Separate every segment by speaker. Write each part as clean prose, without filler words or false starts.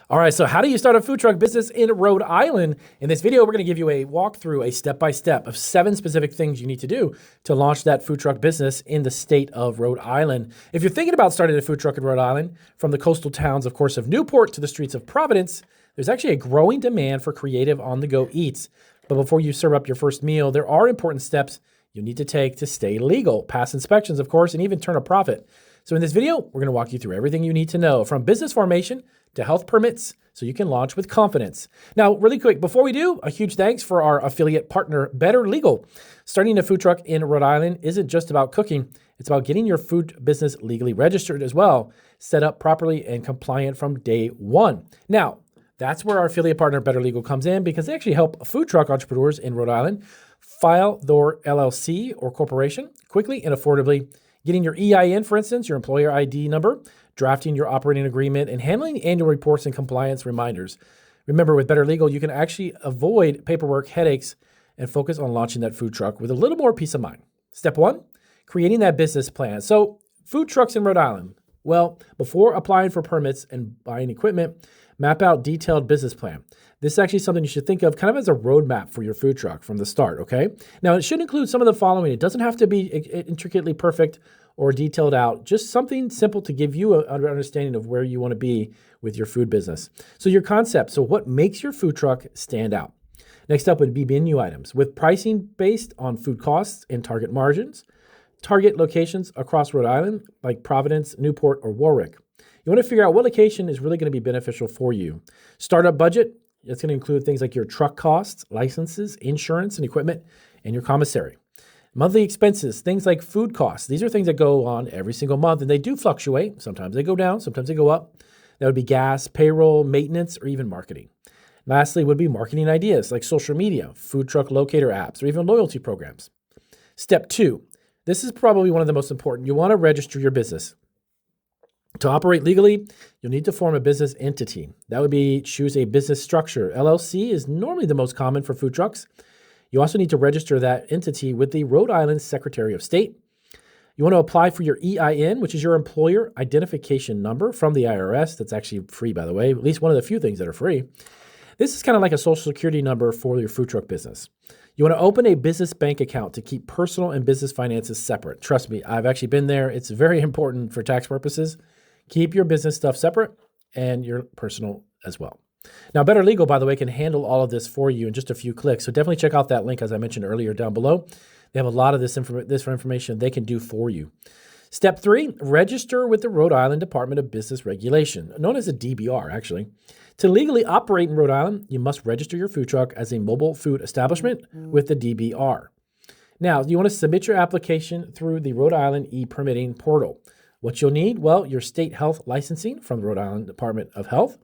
Speaker 1: All right, so how do you start a food truck business in Rhode Island? In this video, we're going to give you a walkthrough, a step-by-step of 7 specific things you need to do to launch that food truck business in the state of Rhode Island. If you're thinking about starting a food truck in Rhode Island, from the coastal towns, of course, of Newport to the streets of Providence, there's actually a growing demand for creative on-the-go eats. But before you serve up your first meal, there are important steps you need to take to stay legal, pass inspections, of course, and even turn a profit. So in this video, we're going to walk you through everything you need to know, from business formation to health permits, so you can launch with confidence. Now, really quick, before we do, a huge thanks for our affiliate partner, Better Legal. Starting a food truck in Rhode Island isn't just about cooking. It's about getting your food business legally registered as well, set up properly and compliant from day one. Now, that's where our affiliate partner, Better Legal, comes in, because they actually help food truck entrepreneurs in Rhode Island file their LLC or corporation quickly and affordably, getting your EIN, for instance, your employer ID number, drafting your operating agreement, and handling annual reports and compliance reminders. Remember, with Better Legal, you can actually avoid paperwork headaches and focus on launching that food truck with a little more peace of mind. Step 1, creating that business plan. So, food trucks in Rhode Island. Well, before applying for permits and buying equipment, map out detailed business plan. This is actually something you should think of kind of as a roadmap for your food truck from the start, okay? Now, it should include some of the following. It doesn't have to be intricately perfect or detailed out, just something simple to give you an understanding of where you want to be with your food business. So your concept, so what makes your food truck stand out? Next up would be menu items with pricing based on food costs and target margins. Target locations across Rhode Island, like Providence, Newport, or Warwick. You want to figure out what location is really going to be beneficial for you. Startup budget, it's going to include things like your truck costs, licenses, insurance and equipment, and your commissary. Monthly expenses, things like food costs. These are things that go on every single month, and they do fluctuate. Sometimes they go down, sometimes they go up. That would be gas, payroll, maintenance, or even marketing. Lastly would be marketing ideas like social media, food truck locator apps, or even loyalty programs. Step 2, this is probably one of the most important. You want to register your business. To operate legally, you'll need to form a business entity. That would be choose a business structure. LLC is normally the most common for food trucks. You also need to register that entity with the Rhode Island Secretary of State. You want to apply for your EIN, which is your employer identification number from the IRS. That's actually free, by the way, at least one of the few things that are free. This is kind of like a social security number for your food truck business. You want to open a business bank account to keep personal and business finances separate. Trust me, I've actually been there. It's very important for tax purposes. Keep your business stuff separate and your personal as well. Now, Better Legal, by the way, can handle all of this for you in just a few clicks. So definitely check out that link, as I mentioned earlier, down below. They have a lot of this information they can do for you. Step 3, register with the Rhode Island Department of Business Regulation, known as a DBR, actually. To legally operate in Rhode Island, you must register your food truck as a mobile food establishment with the DBR. Now, you want to submit your application through the Rhode Island e-permitting portal. What you'll need, well, your state health licensing from the Rhode Island Department of Health,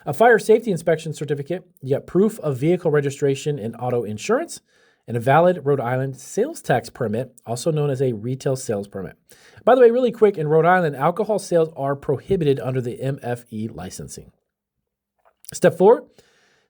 Speaker 1: a fire safety inspection certificate, you got proof of vehicle registration and auto insurance, and a valid Rhode Island sales tax permit, also known as a retail sales permit. By the way, really quick, in Rhode Island, alcohol sales are prohibited under the MFE licensing. Step 4,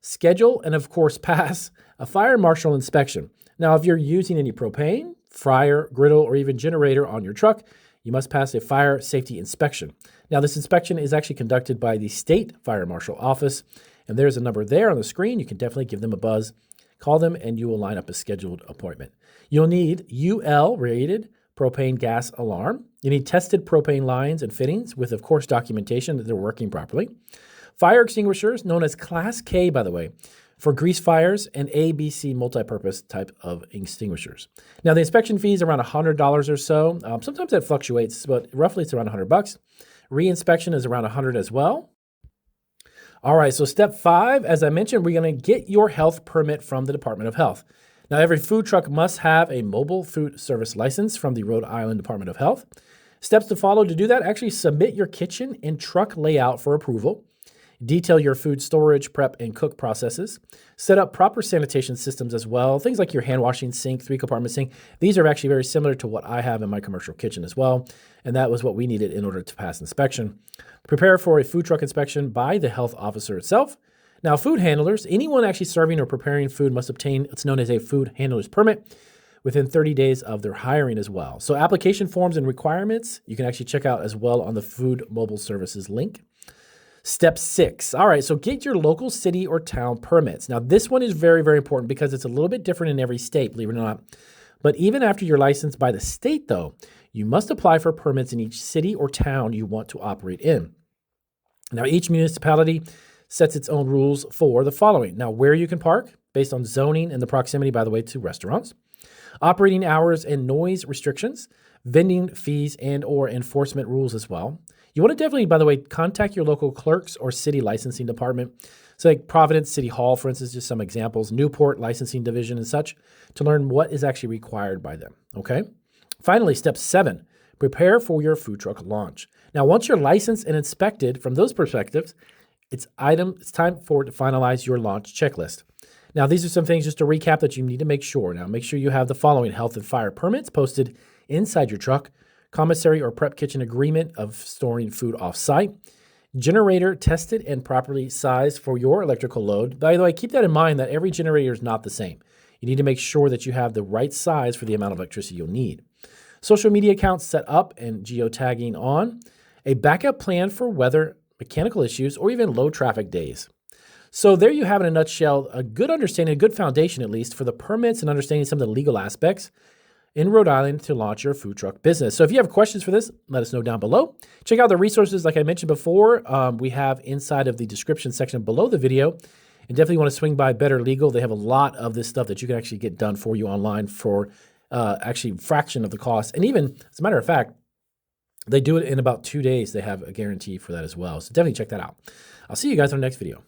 Speaker 1: schedule and, of course, pass a fire marshal inspection. Now, if you're using any propane, fryer, griddle, or even generator on your truck, you must pass a fire safety inspection. Now, this inspection is actually conducted by the State Fire Marshal Office, and there's a number there on the screen. You can definitely give them a buzz, call them, and you will line up a scheduled appointment. You'll need UL-rated propane gas alarm. You need tested propane lines and fittings with, of course, documentation that they're working properly. Fire extinguishers, known as Class K, by the way, for grease fires and ABC multi-purpose type of extinguishers. Now, the inspection fee is around $100 or so. Sometimes that fluctuates, but roughly it's around $100. Re-inspection is around $100 as well. All right, so step 5, as I mentioned, we're going to get your health permit from the Department of Health. Now, every food truck must have a mobile food service license from the Rhode Island Department of Health. Steps to follow to do that, actually submit your kitchen and truck layout for approval. Detail your food storage, prep, and cook processes. Set up proper sanitation systems as well. Things like your hand washing sink, 3-compartment sink. These are actually very similar to what I have in my commercial kitchen as well. And that was what we needed in order to pass inspection. Prepare for a food truck inspection by the health officer itself. Now, food handlers, anyone actually serving or preparing food must obtain what's known as a food handler's permit within 30 days of their hiring as well. So application forms and requirements, you can actually check out as well on the Food Mobile Services link. Step 6. All right, so get your local city or town permits. Now, this one is very, very important because it's a little bit different in every state, believe it or not. But even after you're licensed by the state, though, you must apply for permits in each city or town you want to operate in. Now, each municipality sets its own rules for the following. Now, where you can park, based on zoning and the proximity, by the way, to restaurants, operating hours and noise restrictions, vending fees and or enforcement rules as well. You want to definitely, by the way, contact your local clerks or city licensing department. So like Providence City Hall, for instance, just some examples, Newport licensing division and such, to learn what is actually required by them, okay? Finally, step 7, prepare for your food truck launch. Now, once you're licensed and inspected from those perspectives, it's time to finalize your launch checklist. Now, these are some things just to recap that you need to make sure. Now, make sure you have the following: health and fire permits posted inside your truck, commissary or prep kitchen agreement of storing food off-site, generator tested and properly sized for your electrical load. By the way, keep that in mind that every generator is not the same. You need to make sure that you have the right size for the amount of electricity you'll need. Social media accounts set up and geotagging on, a backup plan for weather, mechanical issues, or even low traffic days. So there you have in a nutshell, a good understanding, a good foundation at least, for the permits and understanding some of the legal aspects in Rhode Island to launch your food truck business. So if you have questions for this, let us know down below. Check out the resources like I mentioned before. We have inside of the description section below the video. And definitely want to swing by Better Legal. They have a lot of this stuff that you can actually get done for you online for actually a fraction of the cost. And even, as a matter of fact, they do it in about 2 days. They have a guarantee for that as well. So definitely check that out. I'll see you guys on the next video.